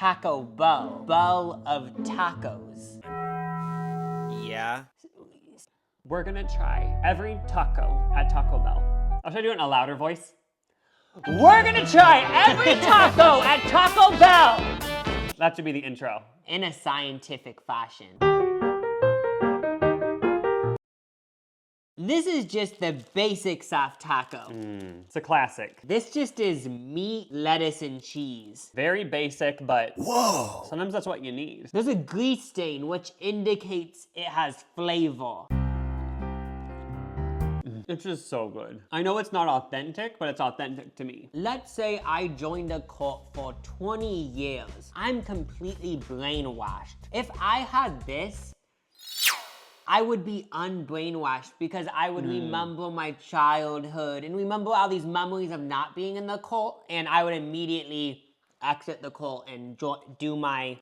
Taco Bell. Bell of tacos. Yeah. We're gonna try every taco at Taco Bell. Should I do it in a louder voice? We're gonna try every taco at Taco Bell! That should be the intro. In a scientific fashion. This is just the basic soft taco. It's a classic. This just is meat, lettuce, and cheese. Very basic, but Whoa! sometimes that's what you need. There's a grease stain, which indicates it has flavor. It's just so good. I know it's not authentic, but it's authentic to me. Let's say I joined a cult for 20 years. I'm completely brainwashed. If I had this, I would be unbrainwashed because I would remember my childhood and remember all these memories of not being in the cult, and I would immediately exit the cult and do my,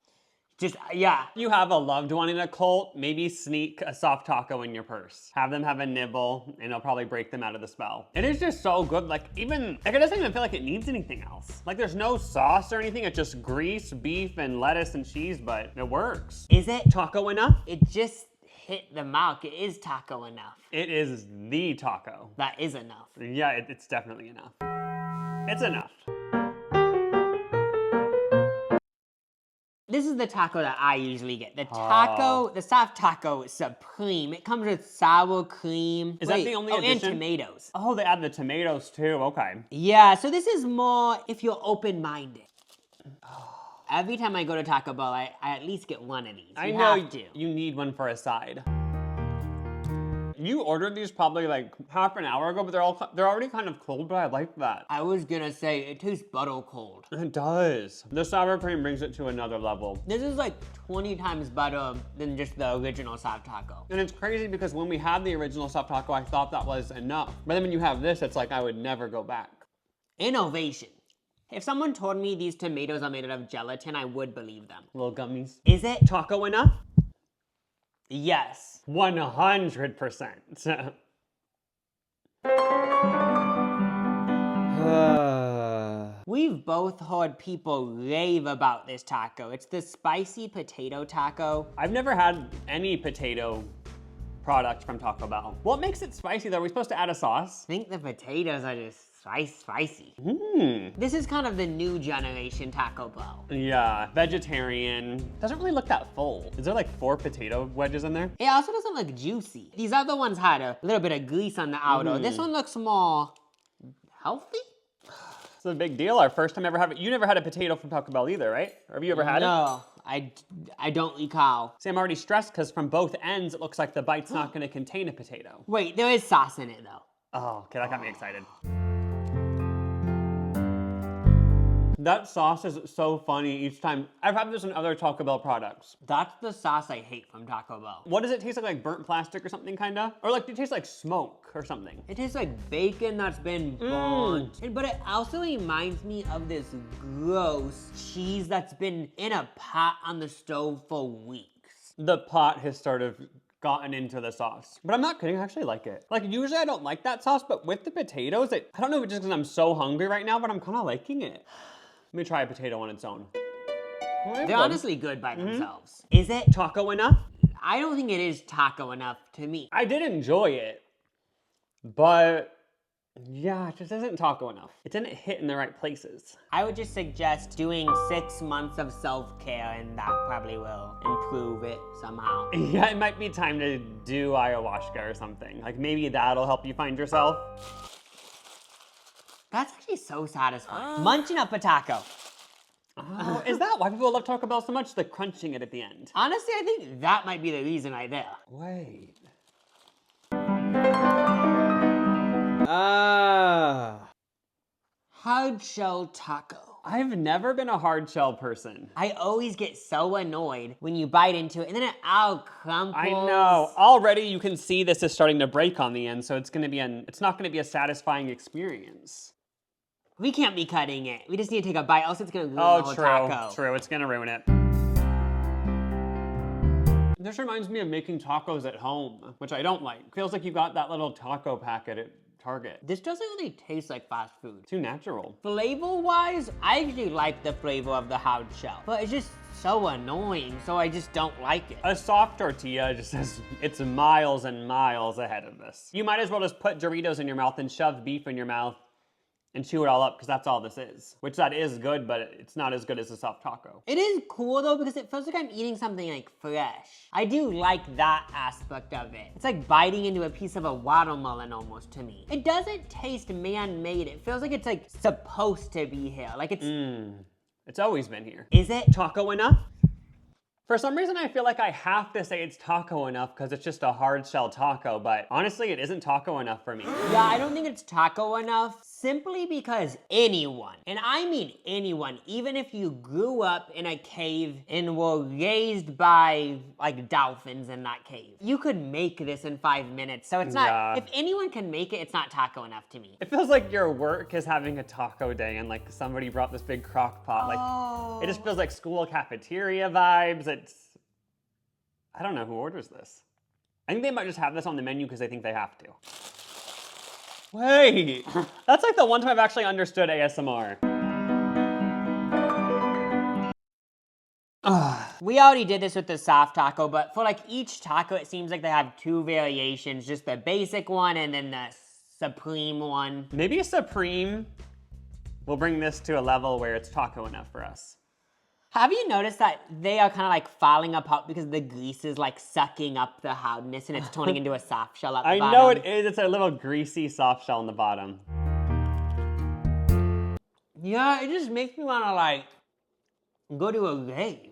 yeah. You have a loved one in a cult, maybe sneak a soft taco in your purse. Have them have a nibble, and it'll probably break them out of the spell. It is just so good, it doesn't even feel like it needs anything else. Like there's no sauce or anything, it's just grease, beef, and lettuce and cheese, but it works. Is it? Taco enough? It just hit the mark. It is taco enough. It is the taco. That is enough. Yeah, it's definitely enough. It's enough. This is the taco that I usually get. The soft taco supreme. It comes with sour cream. Is that the only addition? And tomatoes. Oh, they add the tomatoes too, okay. Yeah, so this is more if you're open-minded. Every time I go to Taco Bell, I at least get one of these. I know have to. you need one for a side. You ordered these probably like half an hour ago, but they're already kind of cold, but I like that. I was gonna say, it tastes butter cold. It does. The sour cream brings it to another level. This is like 20 times better than just the original soft taco. And it's crazy because when we had the original soft taco, I thought that was enough. But then when you have this, it's like I would never go back. Innovation. If someone told me these tomatoes are made out of gelatin, I would believe them. Little gummies. Is it? Taco enough? Yes. 100%. We've both heard people rave about this taco. It's the spicy potato taco. I've never had any potato product from Taco Bell. What makes it spicy though? Are we supposed to add a sauce? I think the potatoes are just spicy. This is kind of the new generation Taco Bell. Yeah, vegetarian. Doesn't really look that full. Is there like 4 potato wedges in there? It also doesn't look juicy. These other ones had a little bit of grease on the outer. This one looks more healthy? It's a big deal. Our first time ever having, you never had a potato from Taco Bell either, right? Or have you ever had it? No, I don't recall. See, I'm already stressed because from both ends, it looks like the bite's not gonna contain a potato. Wait, there is sauce in it though. Oh, okay, that got me excited. That sauce is so funny each time. I've had this in other Taco Bell products. That's the sauce I hate from Taco Bell. What does it taste like burnt plastic or something kinda? Or like, it tastes like smoke or something. It tastes like bacon that's been burnt. But it also reminds me of this gross cheese that's been in a pot on the stove for weeks. The pot has sort of gotten into the sauce. But I'm not kidding, I actually like it. Like usually I don't like that sauce, but with the potatoes, I don't know if it's just because I'm so hungry right now, but I'm kind of liking it. Let me try a potato on its own. They're honestly good by themselves. Is it? Taco enough? I don't think it is taco enough to me. I did enjoy it, but yeah, it just isn't taco enough. It didn't hit in the right places. I would just suggest doing 6 months of self-care, and that probably will improve it somehow. Yeah, it might be time to do ayahuasca or something. Like maybe that'll help you find yourself. That's actually so satisfying. Munching up a taco. Oh, is that why people love Taco Bell so much? The crunching it at the end. Honestly, I think that might be the reason right there. Wait. Hard shell taco. I've never been a hard shell person. I always get so annoyed when you bite into it and then it all crumples. I know. Already you can see this is starting to break on the end, so it's not gonna be a satisfying experience. We can't be cutting it. We just need to take a bite, else it's gonna ruin the whole taco. True, it's gonna ruin it. This reminds me of making tacos at home, which I don't like. Feels like you got that little taco packet at Target. This doesn't really taste like fast food. Too natural. Flavor-wise, I actually like the flavor of the hard shell, but it's just so annoying, so I just don't like it. A soft tortilla just says it's miles and miles ahead of this. You might as well just put Doritos in your mouth and shove beef in your mouth and chew it all up, because that's all this is. Which that is good, but it's not as good as a soft taco. It is cool though, because it feels like I'm eating something like fresh. I do like that aspect of it. It's like biting into a piece of a watermelon almost to me. It doesn't taste man-made. It feels like it's like supposed to be here. Like it's... It's always been here. Is it? Taco enough? For some reason, I feel like I have to say it's taco enough because it's just a hard shell taco, but honestly, it isn't taco enough for me. Yeah, I don't think it's taco enough, simply because anyone, and I mean anyone, even if you grew up in a cave and were raised by like dolphins in that cave, you could make this in 5 minutes. So it's not, Yeah. if anyone can make it, it's not taco enough to me. It feels like your work is having a taco day and like somebody brought this big crock pot. Like, it just feels like school cafeteria vibes. I don't know who orders this. I think they might just have this on the menu because they think they have to. Wait, that's like the one time I've actually understood ASMR. We already did this with the soft taco, but for like each taco, it seems like they have 2 variations, just the basic one and then the Supreme one. Maybe Supreme will bring this to a level where it's taco enough for us. Have you noticed that they are kind of like falling apart because the grease is like sucking up the hardness and it's turning into a soft shell at the bottom? I know it is. It's a little greasy soft shell on the bottom. Yeah, it just makes me want to like go to a rave.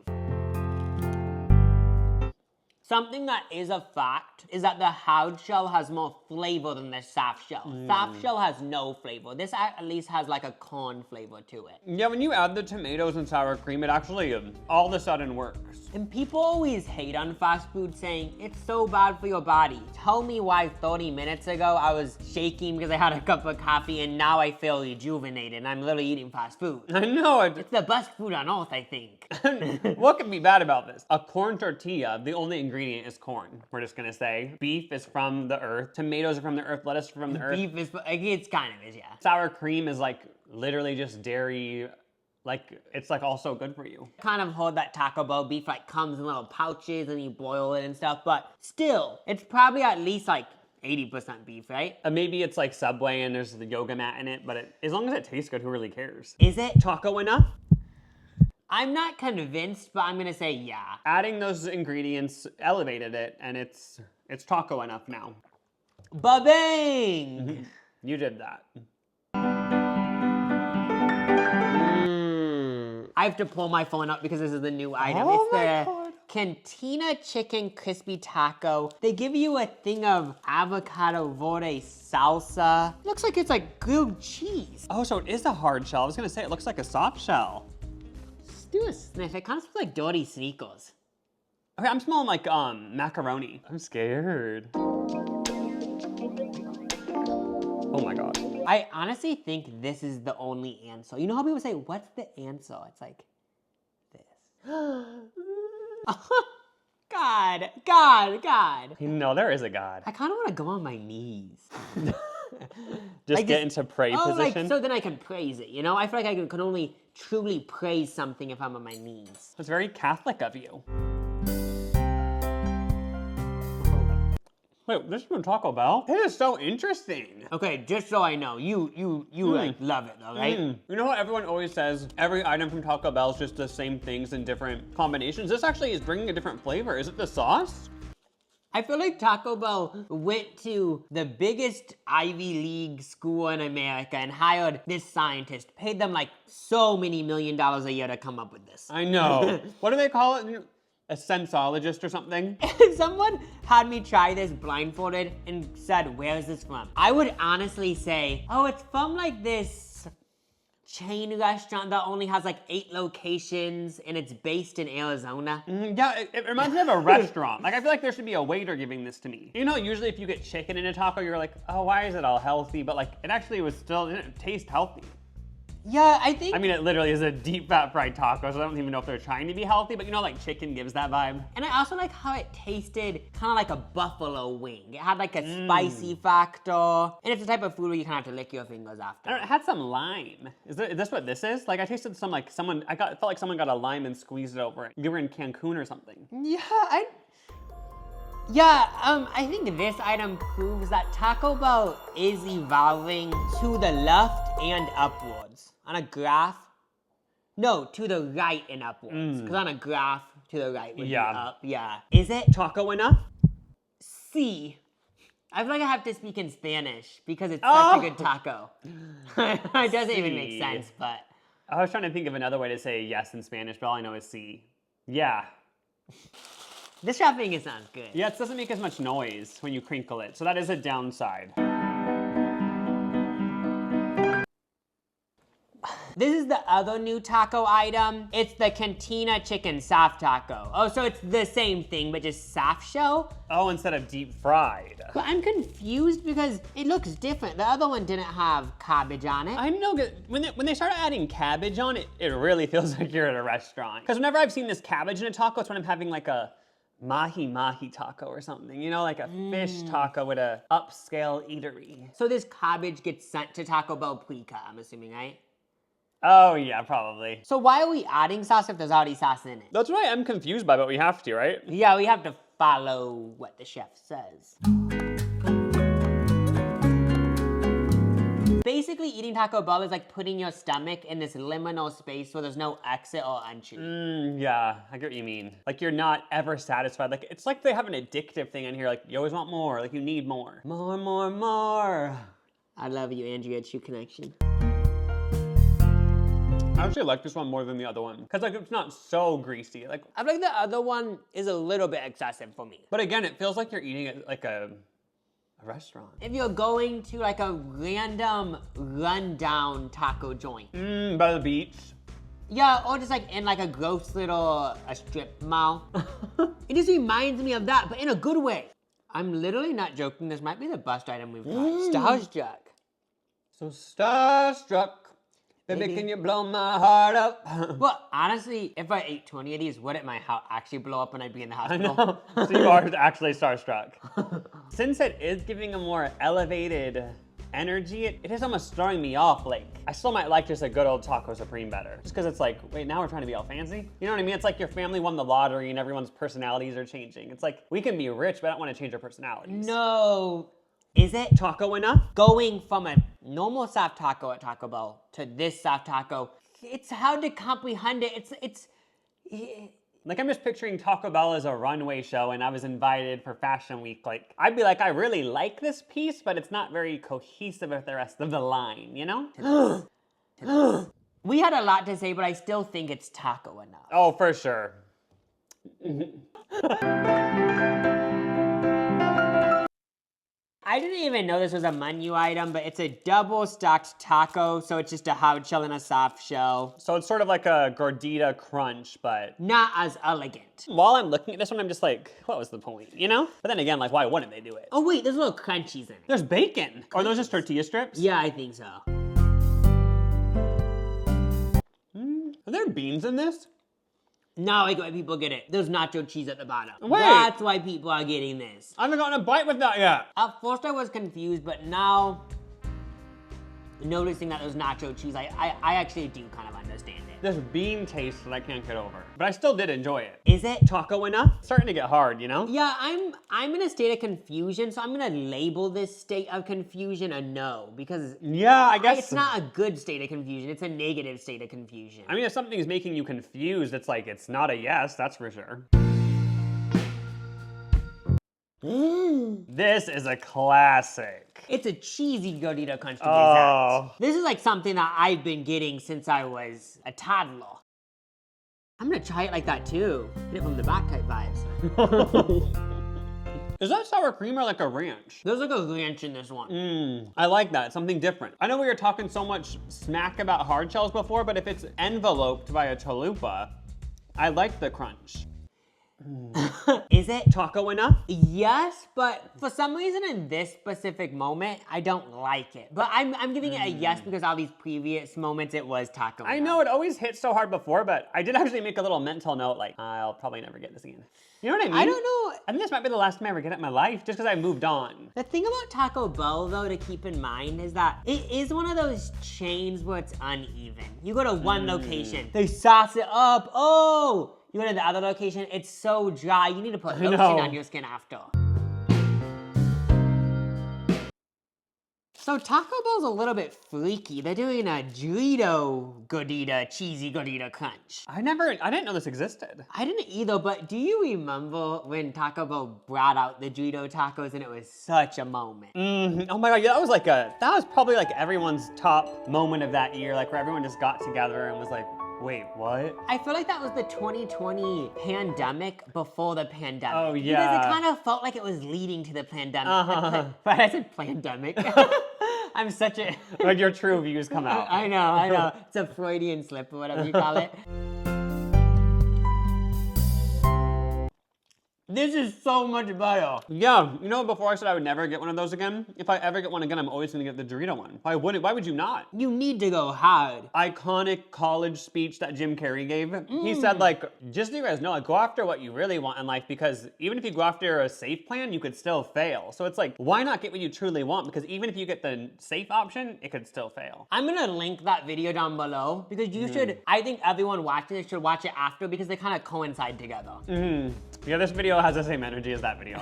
Something that is a fact is that the hard shell has more flavor than the soft shell. Soft shell has no flavor. This at least has like a corn flavor to it. Yeah, when you add the tomatoes and sour cream, it actually all of a sudden works. And people always hate on fast food saying, it's so bad for your body. Tell me why 30 minutes ago I was shaking because I had a cup of coffee and now I feel rejuvenated and I'm literally eating fast food. I know. It's the best food on earth, I think. What could be bad about this? A corn tortilla, the only ingredient is corn. We're just gonna say beef is from the earth, tomatoes are from the earth, lettuce is from the earth. Beef is, it's kind of is, yeah. Sour cream is like literally just dairy. Like, it's like also good for you. Kind of heard that Taco Bell beef like comes in little pouches and you boil it and stuff, but still, it's probably at least like 80% beef, right? Maybe it's like Subway and there's the yoga mat in it, but as long as it tastes good, who really cares? Is it? Taco enough? I'm not convinced, but I'm gonna say yeah. Adding those ingredients elevated it, and it's taco enough now. Ba-bang! You did that. I have to pull my phone up because this is the new item. Oh It's my the God. Cantina Chicken Crispy Taco. They give you a thing of avocado verde salsa. Looks like it's like grilled cheese. Oh, so it is a hard shell. I was gonna say it looks like a soft shell. Let's do a sniff. It kind of smells like dirty sneakers. Okay, I'm smelling like macaroni. I'm scared. Oh my God. I honestly think this is the only answer. You know how people say, what's the answer? It's like this. God. No, there is a God. I kind of want to go on my knees. Just Like get this- into pray oh, position. Like, so then I can praise it, you know? I feel like I can only truly praise something if I'm on my knees. That's very Catholic of you. Wait, this is from Taco Bell? It is so interesting. Okay, just so I know, you like love it though, right? You know how everyone always says every item from Taco Bell is just the same things in different combinations? This actually is bringing a different flavor. Is it the sauce? I feel like Taco Bell went to the biggest Ivy League school in America and hired this scientist, paid them like so many $1 million a year to come up with this. I know. What do they call it? A sensologist or something? If someone had me try this blindfolded and said, where is this from? I would honestly say, oh, it's from like this chain restaurant that only has like 8 locations and it's based in Arizona. Yeah, it reminds me of a restaurant. Like, I feel like there should be a waiter giving this to me. You know, usually if you get chicken in a taco, you're like, oh, why is it all healthy? But like, it actually was still, it didn't taste healthy. Yeah, I think. I mean, it literally is a deep fat fried taco, so I don't even know if they're trying to be healthy, but you know, like chicken gives that vibe. And I also like how it tasted kind of like a buffalo wing. It had like a spicy factor. And it's the type of food where you kind of have to lick your fingers after. I don't know, it had some lime. Is this what this is? Like I tasted some like someone, it felt like someone got a lime and squeezed it over it. You were in Cancun or something. I think this item proves that Taco Bell is evolving to the left and upwards. On a graph, no, to the right and upwards. Because on a graph, to the right would be up. Yeah. Is it Taco enough? C? I feel like I have to speak in Spanish because it's such a good taco. It doesn't even make sense, but. I was trying to think of another way to say yes in Spanish, but all I know is C. Yeah. This wrapping is not good. Yeah, it doesn't make as much noise when you crinkle it, so that is a downside. This is the other new taco item. It's the Cantina chicken soft taco. Oh, so it's the same thing, but just soft shell? Oh, instead of deep fried. But I'm confused because it looks different. The other one didn't have cabbage on it. I'm no good. When they started adding cabbage on it, it really feels like you're at a restaurant. Because whenever I've seen this cabbage in a taco, it's when I'm having like a mahi taco or something, you know, like a fish taco at a upscale eatery. So this cabbage gets sent to Taco Bell pre-cut, I'm assuming, right? Oh yeah, probably. So why are we adding sauce if there's already sauce in it? That's right, I'm confused by it, but we have to, right? Yeah, we have to follow what the chef says. Basically, eating Taco Bell is like putting your stomach in this liminal space where there's no exit or entry. Yeah, I get what you mean. Like you're not ever satisfied. Like it's like they have an addictive thing in here. Like you always want more, like you need more. More. I love you, Andrea, true connection. I actually like this one more than the other one. Cause like it's not so greasy. Like I feel like the other one is a little bit excessive for me. But again, it feels like you're eating at like a restaurant. If you're going to like a random rundown taco joint. By the beach. Yeah, or just like in like a gross little strip mall. It just reminds me of that, but in a good way. I'm literally not joking. This might be the best item we've tried. Starstruck. So starstruck. Baby, can you blow my heart up? Well, honestly, if I ate 20 of these, wouldn't my house actually blow up when I'd be in the hospital? I know. So you are actually starstruck. Since it is giving a more elevated energy, it is almost throwing me off. Like, I still might like just a good old Taco Supreme better. Just because it's like, wait, now we're trying to be all fancy? You know what I mean? It's like your family won the lottery and everyone's personalities are changing. It's like, we can be rich, but I don't want to change our personalities. No. Is it Taco enough? going from a normal soft taco at Taco Bell to this soft taco? It's hard to comprehend it. Like I'm just picturing Taco Bell as a runway show and I was invited for Fashion Week. Like, I'd be like, I really like this piece, but it's not very cohesive with the rest of the line, you know? We had a lot to say, but I still think it's taco enough. Oh, for sure. I didn't even know this was a menu item, but it's a double stacked taco, so it's just a hard shell and a soft shell. So it's sort of like a Gordita crunch, but Not as elegant. while I'm looking at this one, I'm just like, what was the point, you know? But then again, like, why wouldn't they do it? Oh wait, there's little crunchies in it. There's bacon. Are those just tortilla strips? Yeah, I think so. Are there beans in this? Now I get why people get it. There's nacho cheese at the bottom. Wait. That's why people are getting this. I haven't gotten a bite with that yet. At first I was confused, but now noticing that there's nacho cheese, I actually do kind of understand it. This bean taste that I can't get over. But I still did enjoy it. Is it? Taco enough? It's starting to get hard, you know? Yeah, I'm in a state of confusion, so I'm gonna label this state of confusion a no, because Yeah, I guess. it's not a good state of confusion, it's a negative state of confusion. I mean, if something is making you confused, it's like, it's not a yes, that's for sure. This is a classic. It's a cheesy Gordita crunch to Oh. dessert. This is like something that I've been getting since I was a toddler. I'm gonna try it like that too. Get it from the back type vibes. Is that sour cream or like a ranch? There's like a ranch in this one. I like that, something different. I know we were talking so much smack about hard shells before, but if it's enveloped by a chalupa, I like the crunch. Is it? Taco enough? Yes, but for some reason in this specific moment, I don't like it. But I'm giving it a yes because all these previous moments it was taco. I know it always hit so hard before, but I did actually make a little mental note like, I'll probably never get this again. You know what I mean? I don't know. I think this might be the last time I ever get it in my life just because I moved on. The thing about Taco Bell, though, to keep in mind is that it is one of those chains where it's uneven. You go to one location, they sauce it up. Oh! You go to the other location, it's so dry. You need to put lotion on your skin after. So Taco Bell's a little bit freaky. They're doing a Dorito Gordita, cheesy Gordita crunch. I didn't know this existed. I didn't either, but do you remember when Taco Bell brought out the Dorito tacos and it was such a moment? Oh my God, yeah, that was probably like everyone's top moment of that year, like where everyone just got together and was like, wait, what? I feel like that was the 2020 pandemic before the pandemic. Oh, yeah. Because it kind of felt like it was leading to the pandemic. But I said pandemic. I'm such a... Like your true views come out. I know. It's a Freudian slip or whatever you call it. This is so much better. Yeah, you know, before I said I would never get one of those again, if I ever get one again, I'm always gonna get the Dorito one. Why would you not? You need to go hard. Iconic college speech that Jim Carrey gave. He said like, just so you guys know, like go after what you really want in life because even if you go after a safe plan, you could still fail. So it's like, why not get what you truly want? Because even if you get the safe option, it could still fail. I'm gonna link that video down below because you should, I think everyone watching this should watch it after because they kind of coincide together. Yeah, this video has the same energy as that video.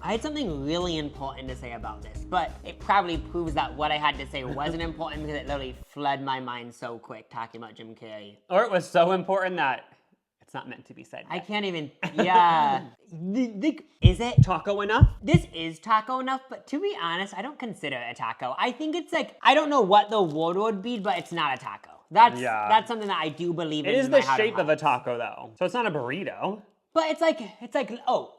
I had something really important to say about this, but it probably proves that what I had to say wasn't important because it literally flooded my mind so quick talking about Jim Carrey. Or it was so important that it's not meant to be said. I can't even, yeah. Is it? Taco enough? This is taco enough, but to be honest, I don't consider it a taco. I think it's like, I don't know what the word would be, but it's not a taco. That's something that I do believe in. It is the shape of a taco though, so it's not a burrito. But it's like, oh.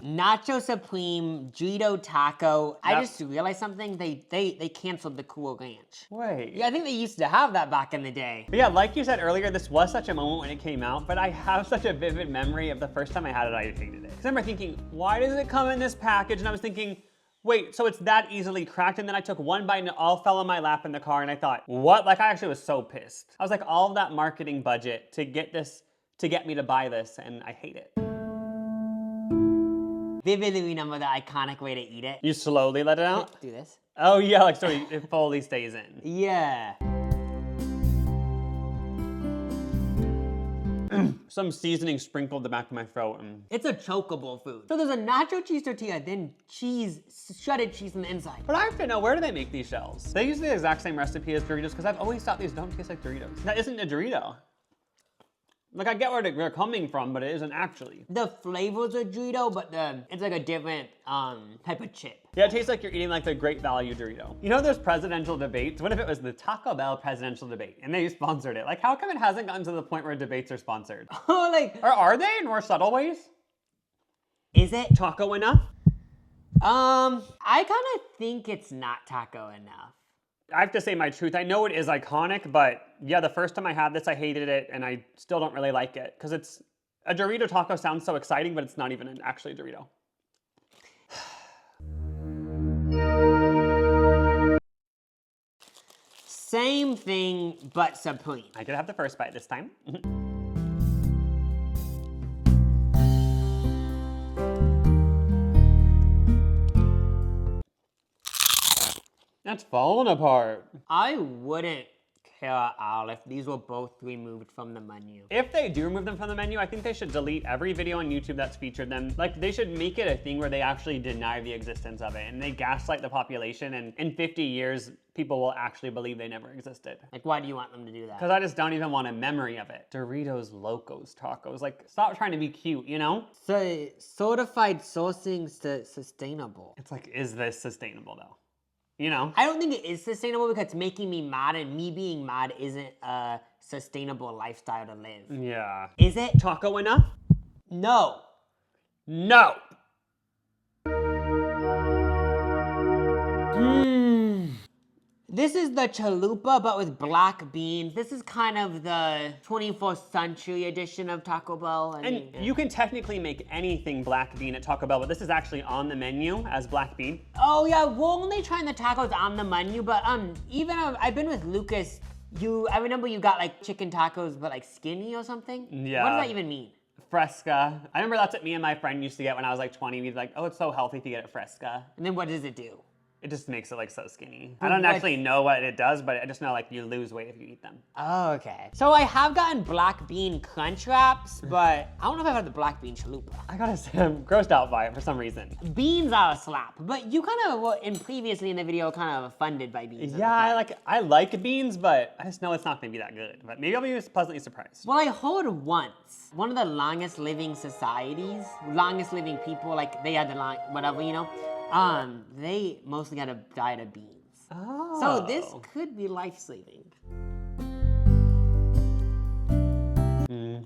Nacho Supreme, Dorito Taco. I just realized something. They canceled the Cool Ranch. Wait. Yeah, I think they used to have that back in the day. But yeah, like you said earlier, this was such a moment when it came out, but I have such a vivid memory of the first time I had it, I hated it. Because I remember thinking, why does it come in this package? And I was thinking, wait, so it's that easily cracked? And then I took one bite and it all fell on my lap in the car and I thought, what? Like I actually was so pissed. I was like, all of that marketing budget to get me to buy this, and I hate it. Vividly remember the iconic way to eat it. You slowly let it out? Do this. Oh yeah, like so it fully stays in. Yeah. Some seasoning sprinkled the back of my throat. It's a chokeable food. So there's a nacho cheese tortilla, then cheese, shredded cheese on the inside. But I have to know, where do they make these shells? They use the exact same recipe as Doritos because I've always thought these don't taste like Doritos. That isn't a Dorito. Like I get where they're coming from, but it isn't actually. The flavors are Dorito, but it's like a different type of chip. Yeah, it tastes like you're eating like the Great Value Dorito. You know those presidential debates? What if it was the Taco Bell presidential debate and they sponsored it? Like how come it hasn't gotten to the point where debates are sponsored? Oh, like. Or are they in more subtle ways? Is it? Taco enough? I kind of think it's not taco enough. I have to say my truth. I know it is iconic, but yeah, the first time I had this, I hated it, and I still don't really like it because it's a Dorito taco sounds so exciting, but it's not even actually a Dorito. Same thing, but supreme. I could have the first bite this time. That's falling apart. I wouldn't care at all if these were both removed from the menu. If they do remove them from the menu, I think they should delete every video on YouTube that's featured them. Like they should make it a thing where they actually deny the existence of it and they gaslight the population, and in 50 years, people will actually believe they never existed. Like, why do you want them to do that? Because I just don't even want a memory of it. Doritos, Locos, tacos. Like, stop trying to be cute, you know? So, certified sourcing sustainable. It's like, is this sustainable though? You know? I don't think it is sustainable because it's making me mad, and me being mad isn't a sustainable lifestyle to live. Yeah. Is it? Taco enough? No. No. This is the chalupa, but with black beans. This is kind of the 21st century edition of Taco Bell. And you can technically make anything black bean at Taco Bell, but this is actually on the menu as black bean. Oh yeah, we're only trying the tacos on the menu, but even I've been with Lucas. I remember you got like chicken tacos, but like skinny or something. Yeah. What does that even mean? Fresca. I remember that's what me and my friend used to get when I was like 20. We'd be like, oh, it's so healthy if you get it Fresca. And then what does it do? It just makes it like so skinny. I don't actually know what it does, but I just know like you lose weight if you eat them. Oh, okay. So I have gotten black bean crunch wraps, but I don't know if I've had the black bean chalupa. I gotta say, I'm grossed out by it for some reason. Beans are a slap, but you kind of were previously in the video kind of offended by beans. Yeah, I like beans, but I just know it's not gonna be that good. But maybe I'll be pleasantly surprised. Well, I heard once, one of the longest living societies, longest living people, like they had the whatever, you know, they mostly had a diet of beans. Oh. So this could be life-saving.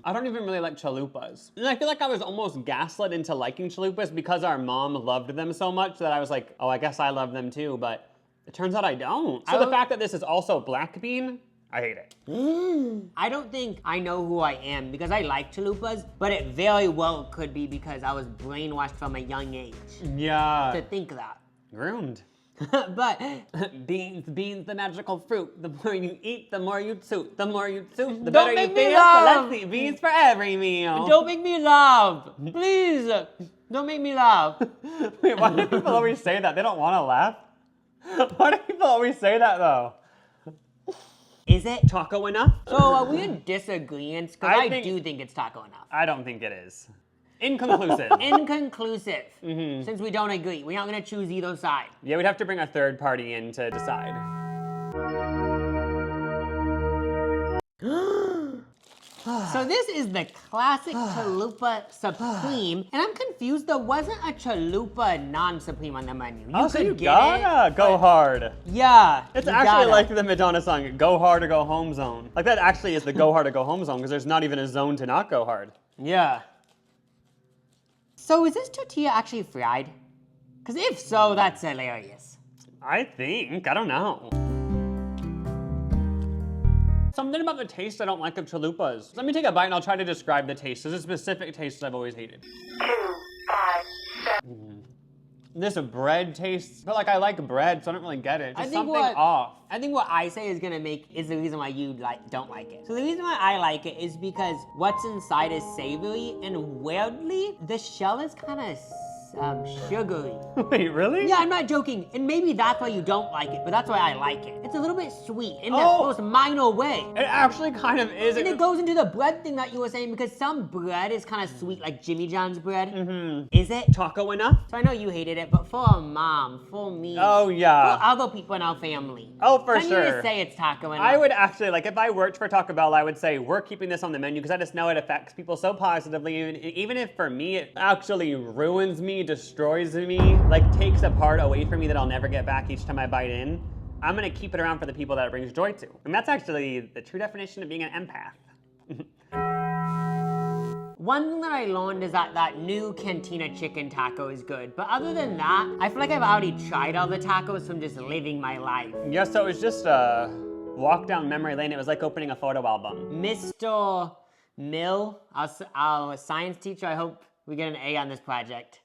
I don't even really like chalupas. And I feel like I was almost gaslit into liking chalupas because our mom loved them so much that I was like, oh, I guess I love them too, but it turns out I don't. So the fact that this is also black bean, I hate it. I don't think I know who I am because I like chalupas, but it very well could be because I was brainwashed from a young age Yeah. to think that. Groomed. But beans, the magical fruit. The more you eat, the more you toot. The more you toot, the Don't better make you me feel. laugh. So let's eat beans for every meal. don't make me laugh, please. Don't make me laugh. Wait, why do people always say that? They don't want to laugh? Why do people always say that though? Is it? Taco enough? So are we in disagreement? Because I do think it's taco enough. I don't think it is. Inconclusive. Inconclusive. Since we don't agree. We're not gonna choose either side. Yeah, we'd have to bring a third party in to decide. So this is the classic Chalupa Supreme, and I'm confused. There wasn't a Chalupa non-Supreme on the menu. So you get gotta go hard. Yeah. It's you actually gotta. like the Madonna song, Go Hard or Go Home Zone. Like that actually is the Go Hard or Go Home Zone because there's not even a zone to not go hard. Yeah. So is this tortilla actually fried? Because if so, that's hilarious. I think, I don't know. Something about the taste I don't like of chalupas. Let me take a bite and I'll try to describe the taste. There's a specific taste I've always hated. 2, 5, 7. This bread tastes, but like I like bread, so I don't really get it. Just something off. I think what I say is gonna is the reason why you don't like it. So the reason why I like it is because what's inside is savory, and weirdly, the shell is kind of sugary. Wait, really? Yeah, I'm not joking. And maybe that's why you don't like it, but that's why I like it. It's a little bit sweet in the most minor way. It actually kind of is. And it goes into the bread thing that you were saying, because some bread is kind of sweet, like Jimmy John's bread. Is it? Taco enough? So I know you hated it, but for a mom, for me, Oh, yeah. for other people in our family. Oh, for Can sure. you just say it's taco enough? I would actually, like, if I worked for Taco Bell, I would say, we're keeping this on the menu because I just know it affects people so positively. Even if for me, it actually ruins me, destroys me, like takes a part away from me that I'll never get back each time I bite in, I'm gonna keep it around for the people that it brings joy to. And that's actually the true definition of being an empath. One thing that I learned is that new Cantina chicken taco is good. But other than that, I feel like I've already tried all the tacos from just living my life. Yeah, so it was just a walk down memory lane. It was like opening a photo album. Mr. Mill, our science teacher, I hope we get an A on this project.